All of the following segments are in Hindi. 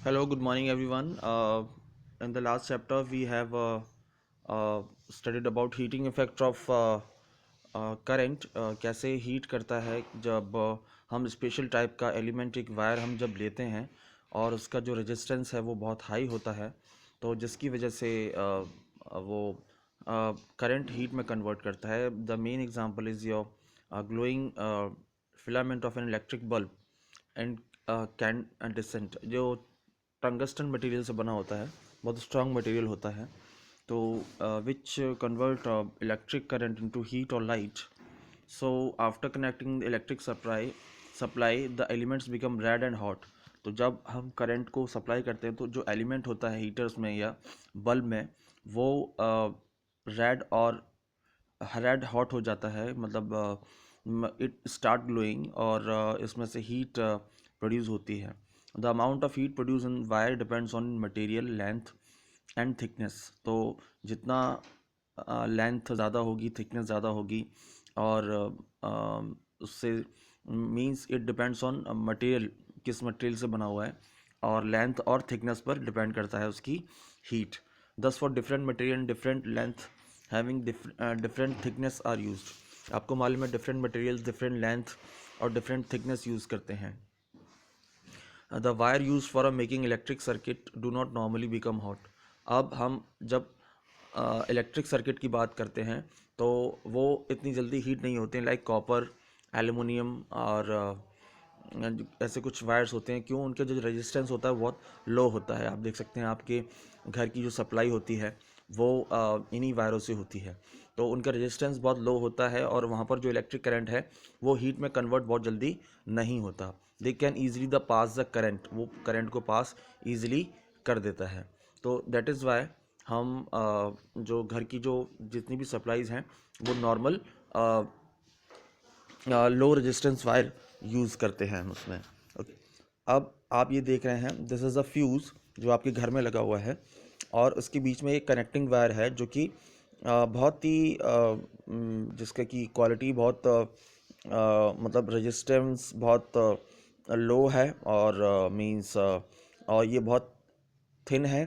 Hello, good morning, everyone. In the last chapter, we have studied about heating effect of current. कैसे हीट करता है जब हम स्पेशल टाइप का एलिमेंट एक वायर हम जब लेते हैं और उसका जो रेजिस्टेंस है वो बहुत हाई होता है, तो जिसकी वजह से वो करंट हीट में कन्वर्ट करता है. The main example is your glowing filament of an electric bulb and candescent, जो टंगस्टन मटेरियल से बना होता है, बहुत स्ट्रांग मटेरियल होता है, तो which convert electric current into heat और light. So after connecting the electric supply the elements become red and hot. तो जब हम करंट को सप्लाई करते हैं तो जो एलिमेंट होता है हीटर्स में या बल्ब में, वो रेड और रेड हॉट हो जाता है, मतलब इट स्टार्ट ग्लोइंग, और इसमें से हीट प्रोड्यूस होती है. The amount of heat produce in wire depends on material length and thickness. तो जितना लेंथ ज़्यादा होगी, थिकनेस ज़्यादा होगी, और उससे means it depends on material, किस मटेरियल से बना हुआ है, और लेंथ और थिकनेस पर डिपेंड करता है उसकी heat. Thus for different material different length having different thickness are used. आपको मालूम है डिफरेंट मटेरियल्स डिफरेंट लेंथ और डिफरेंट थिकनेस यूज़ करते हैं. The wire use for making electric circuit do not normally become hot. अब हम जब इलेक्ट्रिक सर्किट की बात करते हैं तो वो इतनी जल्दी हीट नहीं होते हैं, लाइक कॉपर, एल्युमिनियम और ऐसे कुछ वायर्स होते हैं. क्यों? उनका जो रेजिस्टेंस होता है बहुत लो होता है. आप देख सकते हैं आपके घर की जो सप्लाई होती है वो इन्हीं वायरों से होती है, तो उनका रेजिस्टेंस बहुत लो होता है और वहाँ पर जो इलेक्ट्रिक करंट है वो हीट में कन्वर्ट बहुत जल्दी नहीं होता. They can easily the pass the current, वो करंट को पास ईजिली कर देता है. तो दैट इज़ वाई हम जो घर की जो जितनी भी सप्लाईज हैं वो normal low resistance wire use करते हैं हम उसमें. ओके, अब आप ये देख रहे हैं दिस इज़ अ फ्यूज़ जो आपके घर में लगा हुआ है, और उसके बीच में एक कनेक्टिंग वायर है जो कि बहुत ही जिसका कि क्वालिटी बहुत मतलब रेजिस्टेंस बहुत लो है, और मींस और ये बहुत थिन है.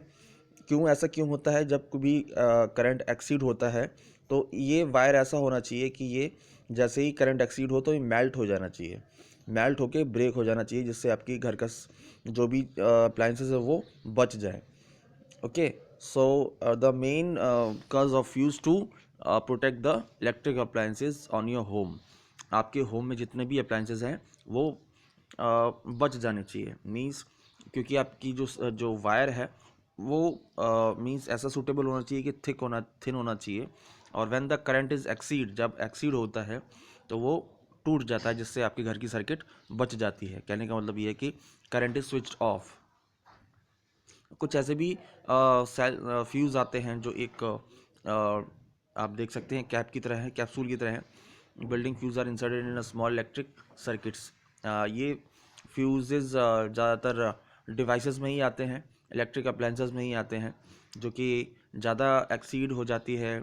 क्यों ऐसा क्यों होता है? जब कभी करंट एक्सीड होता है तो ये वायर ऐसा होना चाहिए कि ये जैसे ही करंट एक्सीड हो तो ये मेल्ट हो जाना चाहिए, मेल्ट होके ब्रेक हो जाना चाहिए, जिससे आपकी घर का जो भी अप्लायंसेस है वो बच जाए. Okay, so the main cause of use to protect the electric appliances on your home. आपके होम में जितने भी अप्लायंसेस हैं वो बच जाने चाहिए. मींस क्योंकि आपकी जो जो वायर है वो मींस ऐसा सूटेबल होना चाहिए कि थिन होना चाहिए, और when the current is exceed, जब एक्सीड होता है तो वो टूट जाता है, जिससे आपके घर की सर्किट बच जाती है. कहने का मतलब ये है कि करंट इज स्विच्ड ऑफ. कुछ ऐसे भी सेल फ्यूज़ आते हैं जो एक आप देख सकते हैं कैप की तरह है, कैप्सूल की तरह है. Building fuse are inserted in a small electric circuits. ये फ्यूजेस ज़्यादातर डिवाइसेस में ही आते हैं, इलेक्ट्रिक अप्लायंसेस में ही आते हैं, जो कि ज़्यादा एक्सीड हो जाती है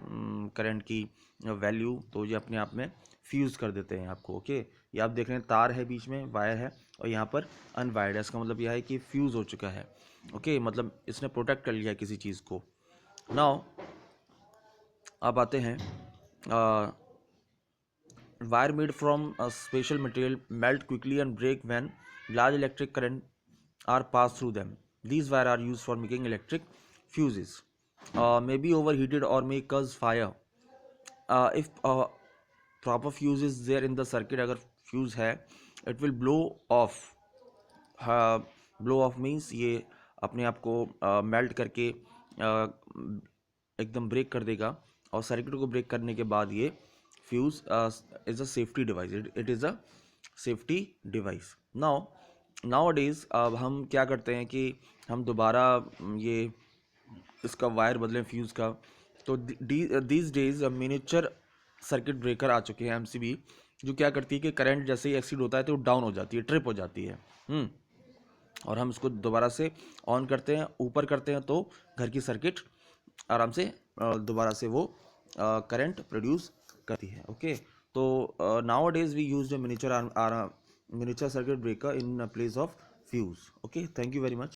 करंट की वैल्यू, तो ये अपने आप में फ्यूज़ कर देते हैं आपको. ओके, ये आप देख रहे हैं तार है, बीच में वायर है, और यहाँ पर अनवायर्ड है. इसका मतलब यह है कि फ्यूज़ हो चुका है. ओके, मतलब इसने प्रोटेक्ट कर लिया किसी चीज़ को. नाउ अब आते हैं wire made from a special material melt quickly and break when large electric current are passed through them. These wires are used for making electric fuses. May be overheated or may cause fire. If proper fuse is there in the circuit, अगर fuse है, it will blow off. Blow of means ये अपने आप को मेल्ट करके एकदम ब्रेक कर देगा, और सर्किट को ब्रेक करने के बाद ये fuse is a safety device. It is a safety device. Now days अब हम क्या करते हैं कि हम दोबारा ये इसका वायर बदलें फ्यूज़ का. तो these days miniature circuit breaker आ चुके हैं, एमसीबी, जो क्या करती है कि करंट जैसे ही एक्सीड होता है तो डाउन हो जाती है, ट्रिप हो जाती है. और हम इसको दोबारा से ऑन करते हैं, ऊपर करते हैं, तो घर की सर्किट आराम से दोबारा से वो करंट प्रोड्यूस करती है. ओके, तो nowadays we use miniature circuit breaker in place of fuse. Okay, thank you very much.